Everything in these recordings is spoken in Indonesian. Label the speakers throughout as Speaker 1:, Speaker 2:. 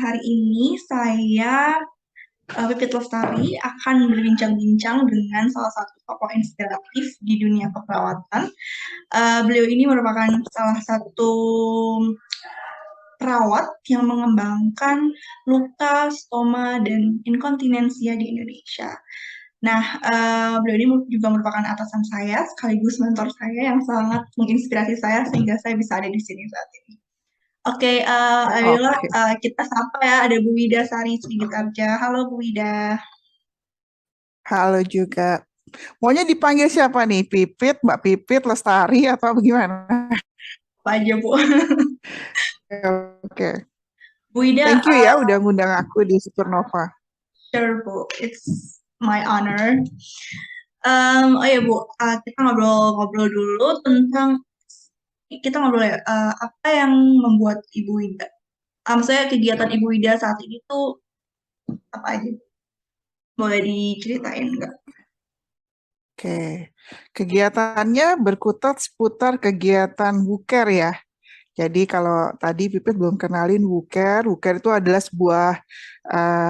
Speaker 1: hari ini saya Pipit Lestari akan berbincang-bincang dengan salah satu tokoh inspiratif di dunia keperawatan. Beliau ini merupakan salah satu perawat yang mengembangkan luka, stoma, dan inkontinensia di Indonesia. Nah, beliau ini juga merupakan atasan saya, sekaligus mentor saya yang sangat menginspirasi saya sehingga saya bisa ada di sini saat ini. Oke, ayolah
Speaker 2: Oke,
Speaker 1: kita sapa ya, ada Bu Wida Sari Sigitarja. Halo Bu Wida.
Speaker 2: halo juga. Maunya dipanggil siapa nih? Pipit, Mbak Pipit, Lestari, atau bagaimana?
Speaker 1: Apa aja Bu?
Speaker 2: Oke,
Speaker 1: Bu Wida,
Speaker 2: thank you ya udah ngundang aku di Supernova.
Speaker 1: sure Bu, it's my honor. Oh ya Bu, kita ngobrol-ngobrol dulu tentang, kita ngobrol ya, apa yang membuat Ibu Wida, maksudnya kegiatan Ibu Wida saat ini tuh apa aja? Boleh diceritain nggak?
Speaker 2: Oke, kegiatannya berkutat seputar kegiatan Wuker ya. Jadi kalau tadi Pipit belum kenalin Wuker, Wuker itu adalah sebuah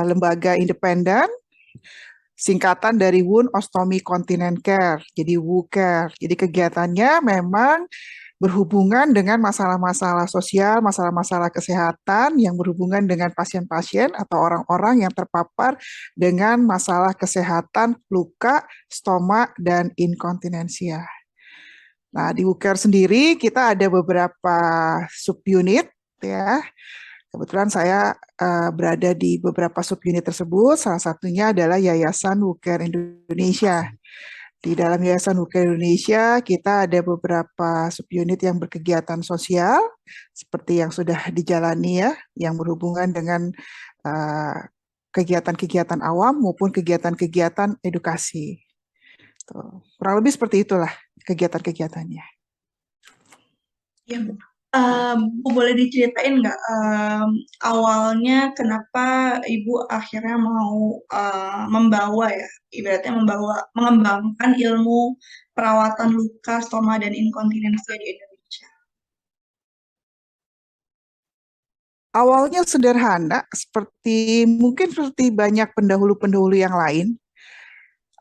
Speaker 2: lembaga independen, singkatan dari Wound Ostomy Continent Care, jadi WUCare. Jadi kegiatannya memang berhubungan dengan masalah-masalah sosial, masalah-masalah kesehatan yang berhubungan dengan pasien-pasien atau orang-orang yang terpapar dengan masalah kesehatan luka, stoma, dan inkontinensia. Nah, di WUCare sendiri kita ada beberapa subunit ya. Kebetulan saya berada di beberapa subunit tersebut. Salah satunya adalah Yayasan WUCare Indonesia. Di dalam Yayasan WUCare Indonesia, kita ada beberapa subunit yang berkegiatan sosial, seperti yang sudah dijalani ya, yang berhubungan dengan uh, kegiatan-kegiatan awam maupun kegiatan-kegiatan edukasi. Tuh. Kurang lebih seperti itulah kegiatan-kegiatannya.
Speaker 1: Iya Bu. Bu boleh diceritain nggak awalnya kenapa Ibu akhirnya mau membawa ya, ibaratnya membawa mengembangkan ilmu perawatan luka, stoma dan inkontinensia di Indonesia.
Speaker 2: Awalnya sederhana, seperti mungkin seperti banyak pendahulu-pendahulu yang lain.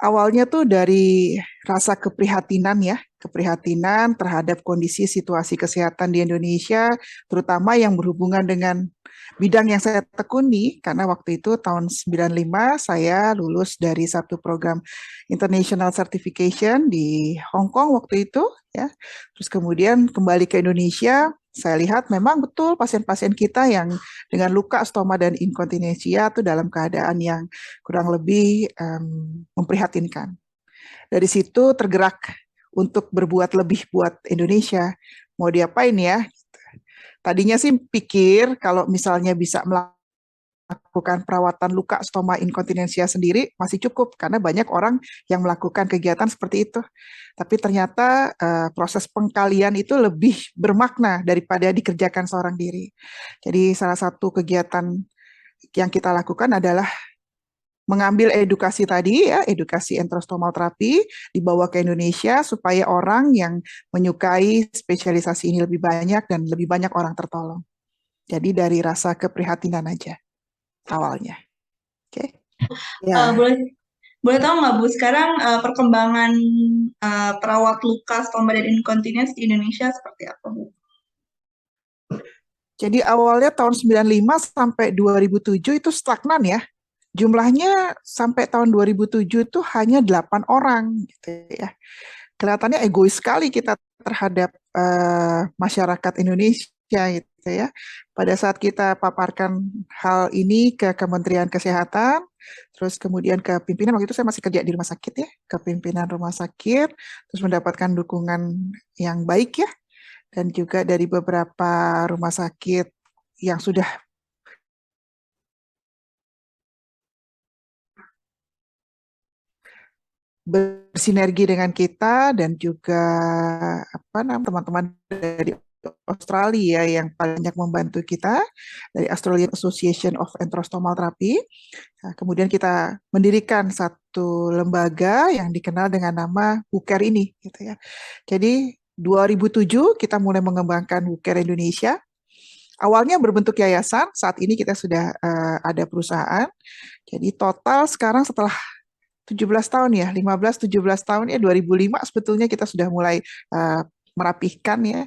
Speaker 2: Awalnya tuh dari rasa keprihatinan ya, keprihatinan terhadap kondisi situasi kesehatan di Indonesia, terutama yang berhubungan dengan bidang yang saya tekuni, karena waktu itu tahun 95 saya lulus dari satu program International Certification di Hong Kong waktu itu, ya. Terus kemudian kembali ke Indonesia, saya lihat memang betul pasien-pasien kita yang dengan luka stoma dan inkontinensia itu dalam keadaan yang kurang lebih memprihatinkan. Dari situ tergerak untuk berbuat lebih buat Indonesia. Mau diapain ya? Tadinya sih pikir kalau misalnya bisa melakukan perawatan luka stoma inkontinensia sendiri masih cukup karena banyak orang yang melakukan kegiatan seperti itu. Tapi ternyata proses pengkalian itu lebih bermakna daripada dikerjakan seorang diri. Jadi salah satu kegiatan yang kita lakukan adalah mengambil edukasi tadi ya, edukasi enterostomal terapi dibawa ke Indonesia supaya orang yang menyukai spesialisasi ini lebih banyak dan lebih banyak orang tertolong. Jadi dari rasa keprihatinan aja awalnya. Oke. Ya.
Speaker 1: Boleh boleh tahu nggak Bu sekarang perkembangan perawat luka, stoma dan inkontinens di Indonesia seperti apa Bu?
Speaker 2: Jadi awalnya tahun 95 sampai 2007 itu stagnan ya. Jumlahnya sampai tahun 2007 itu hanya 8 orang gitu ya. Kelihatannya egois sekali kita terhadap masyarakat Indonesia gitu ya. Pada saat kita paparkan hal ini ke Kementerian Kesehatan, terus kemudian ke pimpinan, waktu itu saya masih kerja di rumah sakit ya, ke pimpinan rumah sakit, terus mendapatkan dukungan yang baik ya, dan juga dari beberapa rumah sakit yang sudah bersinergi dengan kita dan juga apa namanya teman-teman dari Australia yang banyak membantu kita dari Australian Association of Enterostomal Therapy. Nah, kemudian kita mendirikan satu lembaga yang dikenal dengan nama WUCare ini gitu ya. Jadi 2007 kita mulai mengembangkan WUCare Indonesia. awalnya berbentuk yayasan, saat ini kita sudah ada perusahaan. Jadi total sekarang setelah 17 tahun ya, 15 17 tahun ya, 2005 sebetulnya kita sudah mulai merapihkan ya.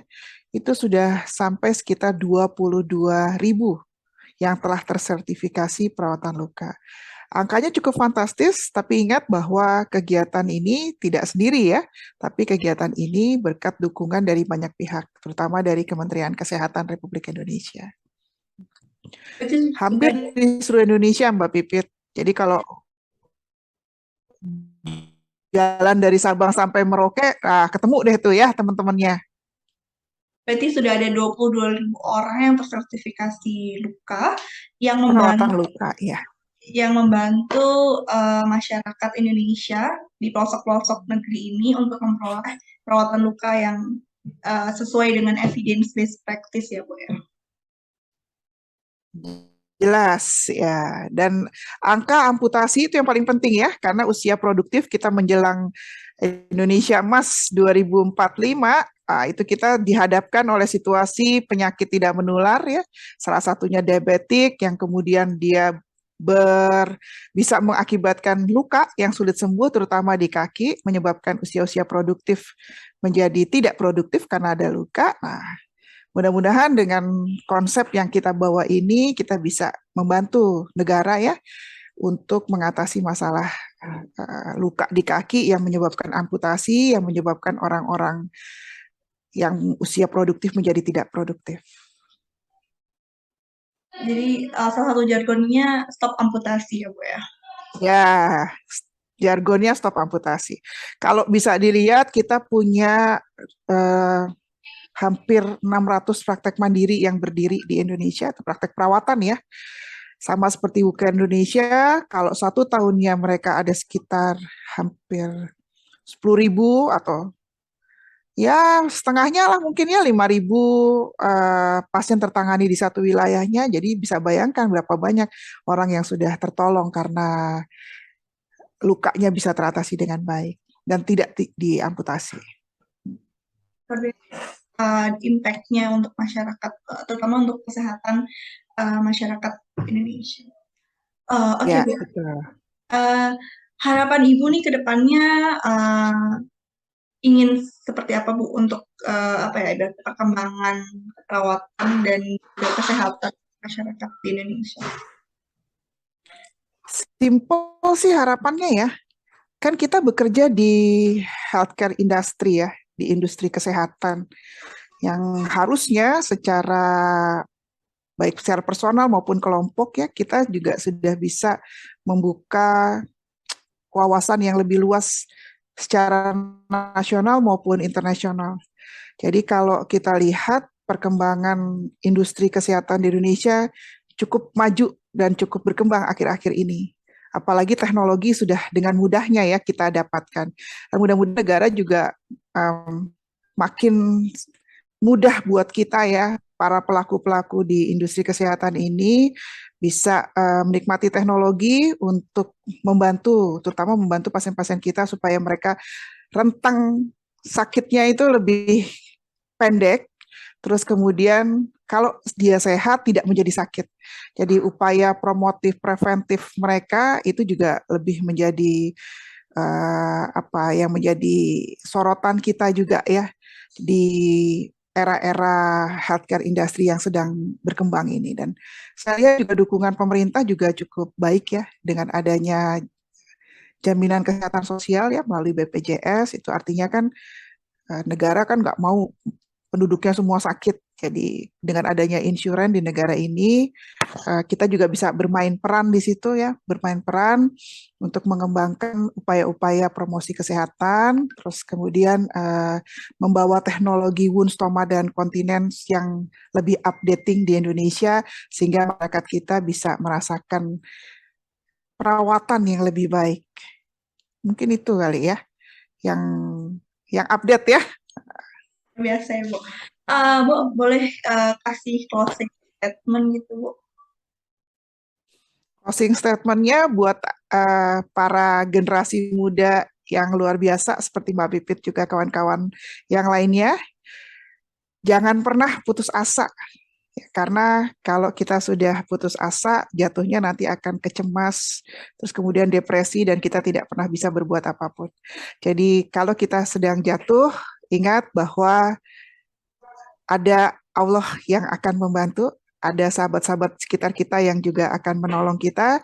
Speaker 2: Itu sudah sampai sekitar 22.000 yang telah tersertifikasi perawatan luka. Angkanya cukup fantastis, tapi ingat bahwa kegiatan ini tidak sendiri ya, tapi kegiatan ini berkat dukungan dari banyak pihak, terutama dari Kementerian Kesehatan Republik Indonesia.
Speaker 1: Itu
Speaker 2: Hampir di seluruh Indonesia, Mbak Pipit. Jadi kalau jalan dari Sabang sampai Merauke, ketemu deh tuh ya teman-temannya.
Speaker 1: berarti sudah ada 22.000 orang yang tersertifikasi luka yang
Speaker 2: Perawatan
Speaker 1: membantu
Speaker 2: luka, ya.
Speaker 1: Masyarakat Indonesia di pelosok-pelosok negeri ini untuk memperoleh perawatan luka yang sesuai dengan evidence based practice ya Bu ya.
Speaker 2: Jelas ya. Dan angka amputasi itu yang paling penting ya, karena usia produktif kita menjelang Indonesia Emas 2045, itu kita dihadapkan oleh situasi penyakit tidak menular ya. Salah satunya diabetik yang kemudian dia bisa mengakibatkan luka yang sulit sembuh terutama di kaki, menyebabkan usia-usia produktif menjadi tidak produktif karena ada luka. Nah, mudah-mudahan dengan konsep yang kita bawa ini kita bisa membantu negara ya untuk mengatasi masalah luka di kaki yang menyebabkan amputasi, yang menyebabkan orang-orang yang usia produktif menjadi tidak produktif.
Speaker 1: Jadi salah satu jargonnya stop amputasi ya Bu ya.
Speaker 2: Ya, jargonnya stop amputasi. Kalau bisa dilihat kita punya hampir 600 praktek mandiri yang berdiri di Indonesia, atau praktek perawatan ya. Sama seperti UK Indonesia, kalau 1 tahunnya mereka ada sekitar hampir 10.000 atau ya setengahnya lah mungkin ya 5.000 pasien tertangani di satu wilayahnya. Jadi bisa bayangkan berapa banyak orang yang sudah tertolong karena lukanya bisa teratasi dengan baik dan tidak diamputasi.
Speaker 1: Impact-nya untuk masyarakat, terutama untuk kesehatan masyarakat Indonesia. Oke,
Speaker 2: Ya,
Speaker 1: Bu.
Speaker 2: betul.
Speaker 1: Harapan Ibu nih ke depannya ingin seperti apa Bu untuk perkembangan perawatan dan juga kesehatan masyarakat di Indonesia?
Speaker 2: Simple sih harapannya ya. Kan kita bekerja di healthcare industry ya, di industri kesehatan yang harusnya secara baik secara personal maupun kelompok ya kita juga sudah bisa membuka wawasan yang lebih luas secara nasional maupun internasional. Jadi kalau kita lihat perkembangan industri kesehatan di Indonesia cukup maju dan cukup berkembang akhir-akhir ini. Apalagi teknologi sudah dengan mudahnya ya kita dapatkan. Dan mudah-mudahan negara juga makin mudah buat kita ya, para pelaku-pelaku di industri kesehatan ini bisa menikmati teknologi untuk membantu, terutama membantu pasien-pasien kita supaya mereka rentang sakitnya itu lebih pendek, terus kemudian kalau dia sehat tidak menjadi sakit. Jadi upaya promotif preventif mereka itu juga lebih menjadi yang menjadi sorotan kita juga ya di era-era healthcare industri yang sedang berkembang ini. Dan saya juga dukungan pemerintah juga cukup baik ya dengan adanya jaminan kesehatan sosial ya melalui BPJS. Itu artinya kan negara kan nggak mau penduduknya semua sakit. Jadi dengan adanya insurans di negara ini, kita juga bisa bermain peran di situ ya, bermain peran untuk mengembangkan upaya-upaya promosi kesehatan, terus kemudian membawa teknologi wound stoma dan continence yang lebih updating di Indonesia, sehingga masyarakat kita bisa merasakan perawatan yang lebih baik. Mungkin itu kali ya, yang update ya.
Speaker 1: Biasa ya Bu. Bu boleh kasih closing statement gitu Bu?
Speaker 2: Closing statement-nya buat para generasi muda yang luar biasa seperti Mbak Pipit juga kawan-kawan yang lainnya, jangan pernah putus asa. Ya, karena kalau kita sudah putus asa, jatuhnya nanti akan kecemas, terus kemudian depresi, dan kita tidak pernah bisa berbuat apapun. Jadi kalau kita sedang jatuh, ingat bahwa ada Allah yang akan membantu, ada sahabat-sahabat sekitar kita yang juga akan menolong kita,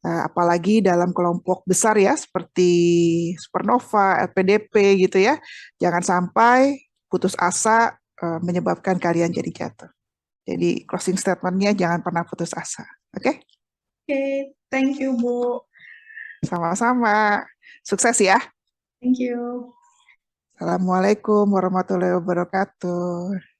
Speaker 2: apalagi dalam kelompok besar ya, seperti Supernova, LPDP gitu ya. Jangan sampai putus asa menyebabkan kalian jadi jatuh. Jadi closing statement-nya jangan pernah putus asa. Oke?
Speaker 1: Oke, thank you, Bu.
Speaker 2: Sama-sama. Sukses ya.
Speaker 1: Thank you.
Speaker 2: Assalamualaikum warahmatullahi wabarakatuh.